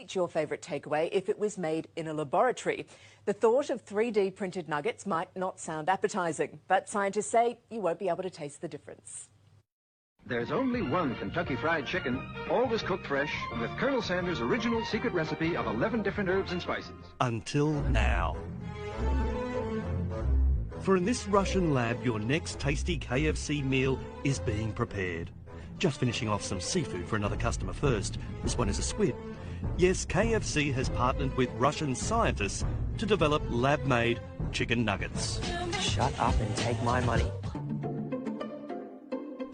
eat your favourite takeaway if it was made in a laboratory? The thought of 3D printed nuggets might not sound appetising, but scientists say you won't be able to taste the difference. There's only one Kentucky Fried Chicken, always cooked fresh, with Colonel Sanders' original secret recipe of 11 different herbs and spices. Until now. For in this Russian lab, your next tasty KFC meal is being prepared. Just finishing off some seafood for another customer first. This one is a squid. Yes, KFC has partnered with Russian scientists to develop lab-made chicken nuggets. Shut up and take my money.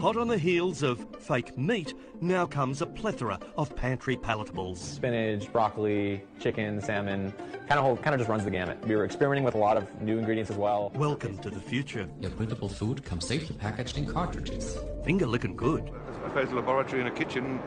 Hot on the heels of fake meat, now comes a plethora of pantry palatables. Spinach, broccoli, chicken, salmon, kind of just runs the gamut. We were experimenting with a lot of new ingredients as well. Welcome to the future. Your printable food comes safely packaged in cartridges. Finger licking good. I suppose a laboratory and a kitchen.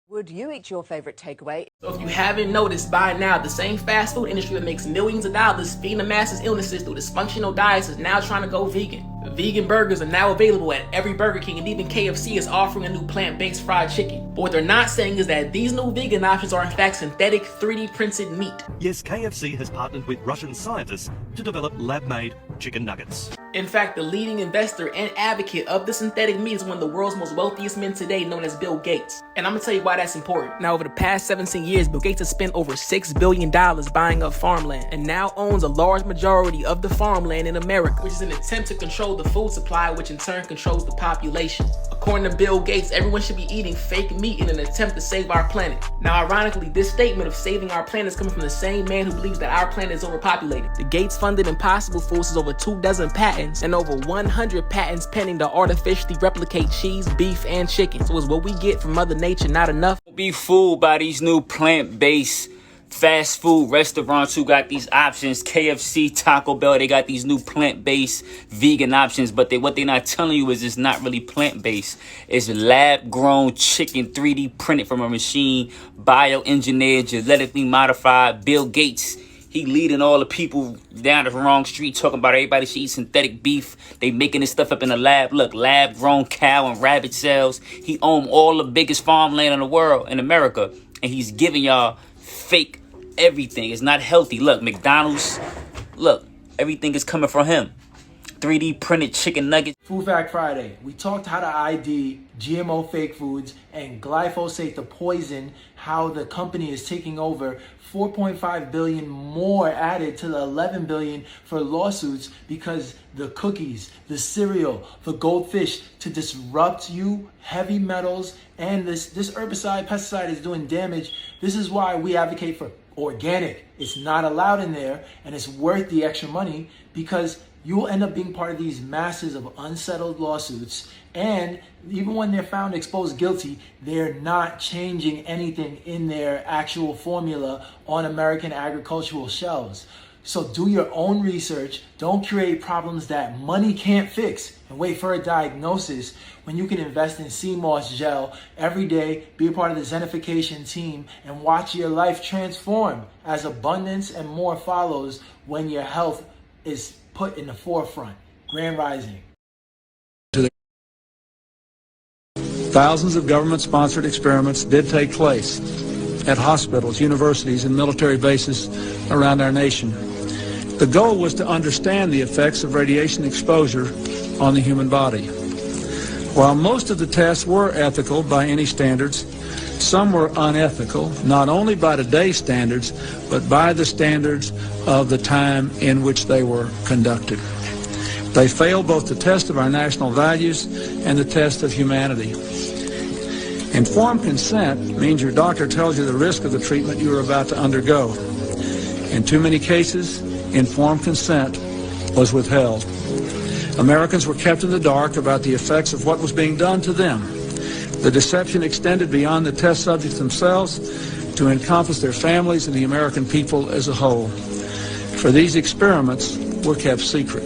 Would you eat your favourite takeaway? So if you haven't noticed by now, the same fast food industry that makes millions of dollars feeding the masses illnesses through dysfunctional diets is now trying to go vegan. Vegan burgers are now available at every Burger King, and even KFC is offering a new plant-based fried chicken. But what they're not saying is that these new vegan options are in fact synthetic 3D printed meat. Yes, KFC has partnered with Russian scientists to develop lab-made chicken nuggets. In fact, the leading investor and advocate of the synthetic meat is one of the world's most wealthiest men today, known as Bill Gates. And I'm gonna tell you why that's important. Now, over the past 17 years, Bill Gates has spent over $6 billion buying up farmland, and now owns a large majority of the farmland in America, which is an attempt to control the food supply, which in turn controls the population. According to Bill Gates, everyone should be eating fake meat in an attempt to save our planet. Now, ironically, this statement of saving our planet is coming from the same man who believes that our planet is overpopulated. The Gates-funded Impossible Foods has over 24 patents and over 100 patents pending to artificially replicate cheese, beef, and chicken. So is what we get from Mother Nature not enough? Be fooled by these new plant-based fast food restaurants who got these options. KFC, Taco Bell, they got these new plant-based vegan options, but what they're not telling you is it's not really plant-based. It's lab-grown chicken, 3D printed from a machine, bioengineered, genetically modified. Bill Gates, he leading all the people down the wrong street talking about everybody should eat synthetic beef. They making this stuff up in the lab. Look, lab-grown cow and rabbit cells. He owns all the biggest farmland in the world, in America, and he's giving y'all fake everything. It's not healthy. Look, McDonald's, look, everything is coming from him. 3D printed chicken nuggets. Food Fact Friday, we talked how to ID GMO fake foods and glyphosate, the poison, how the company is taking over. 4.5 billion more added to the 11 billion for lawsuits because the cookies, the cereal, the goldfish, to disrupt you, heavy metals, and this herbicide, pesticide is doing damage. This is why we advocate for organic. It's not allowed in there, and it's worth the extra money because you will end up being part of these masses of unsettled lawsuits. And even when they're found exposed guilty, they're not changing anything in their actual formula on American agricultural shelves. So do your own research. Don't create problems that money can't fix and wait for a diagnosis when you can invest in sea moss gel every day, be a part of the Zenification team, and watch your life transform as abundance and more follows when your health is put in the forefront. Grand Rising. Thousands of government-sponsored experiments did take place at hospitals, universities, and military bases around our nation. The goal was to understand the effects of radiation exposure on the human body. While most of the tests were ethical by any standards, some were unethical, not only by today's standards, but by the standards of the time in which they were conducted. They failed both the test of our national values and the test of humanity. Informed consent means your doctor tells you the risk of the treatment you are about to undergo. In too many cases, informed consent was withheld. Americans were kept in the dark about the effects of what was being done to them. The deception extended beyond the test subjects themselves to encompass their families and the American people as a whole. For these experiments were kept secret,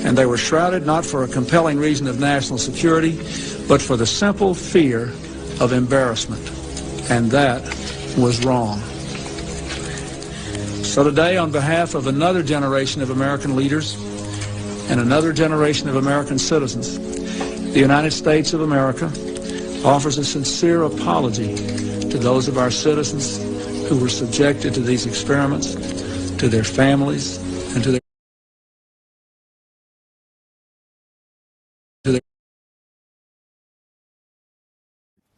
and they were shrouded not for a compelling reason of national security, but for the simple fear of embarrassment, and that was wrong. So today, on behalf of another generation of American leaders and another generation of American citizens, the United States of America offers a sincere apology to those of our citizens who were subjected to these experiments, to their families, and to their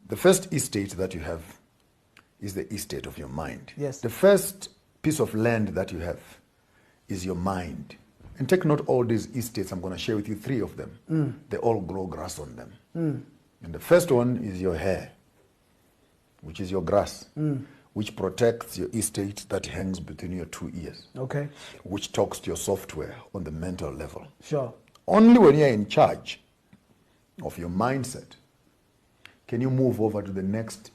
The first estate that you have is the estate of your mind. Yes. The first piece of land that you have is your mind. And take note, all these estates, I'm going to share with you 3 of them. They all grow grass on them. And the first one is your hair, which is your grass, which protects your estate that hangs between your 2 ears. Okay. Which talks to your software on the mental level. Sure. Only when you're in charge of your mindset can you move over to the next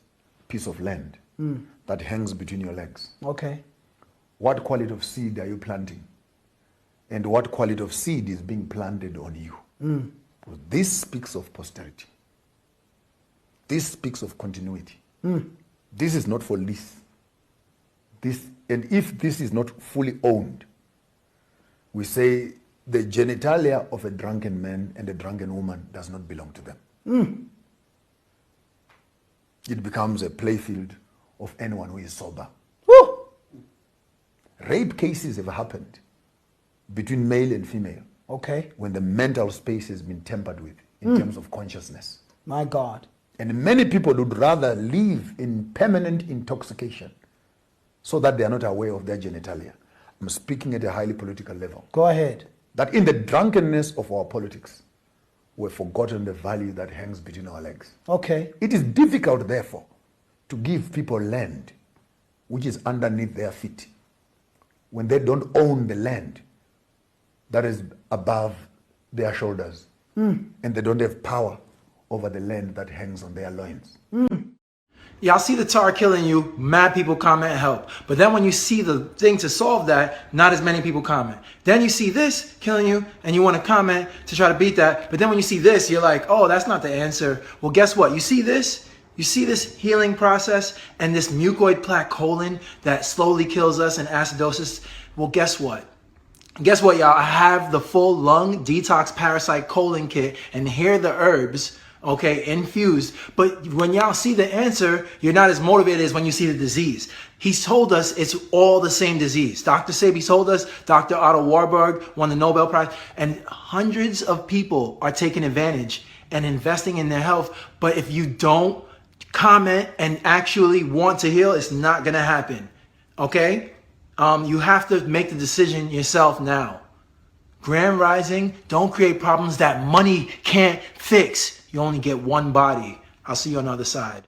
piece of land that hangs between your legs. Okay. What quality of seed are you planting? And what quality of seed is being planted on you? Because this speaks of posterity. This speaks of continuity. This is not for lease. And if this is not fully owned, we say the genitalia of a drunken man and a drunken woman does not belong to them. It becomes a playfield of anyone who is sober. Woo! Rape cases have happened between male and female. Okay. When the mental space has been tampered with in terms of consciousness. My God. And many people would rather live in permanent intoxication so that they are not aware of their genitalia. I'm speaking at a highly political level. Go ahead. That in the drunkenness of our politics, we've forgotten the value that hangs between our legs. Okay. It is difficult, therefore, to give people land which is underneath their feet when they don't own the land that is above their shoulders and they don't have power over the land that hangs on their loins. Y'all see the tar killing you, mad people comment help. But then when you see the thing to solve that, not as many people comment. Then you see this killing you and you want to comment to try to beat that. But then when you see this, you're like, oh, that's not the answer. Well, guess what? You see this healing process and this mucoid plaque colon that slowly kills us and acidosis. Well, guess what? Guess what, y'all? I have the full lung detox parasite colon kit and here are the herbs. Okay, infused. But when y'all see the answer, you're not as motivated as when you see the disease. He's told us it's all the same disease. Dr. Sebi told us, Dr. Otto Warburg won the Nobel Prize, and hundreds of people are taking advantage and investing in their health. But if you don't comment and actually want to heal, it's not going to happen. Okay? You have to make the decision yourself now. Grand Rising, don't create problems that money can't fix. You only get one body. I'll see you on the other side.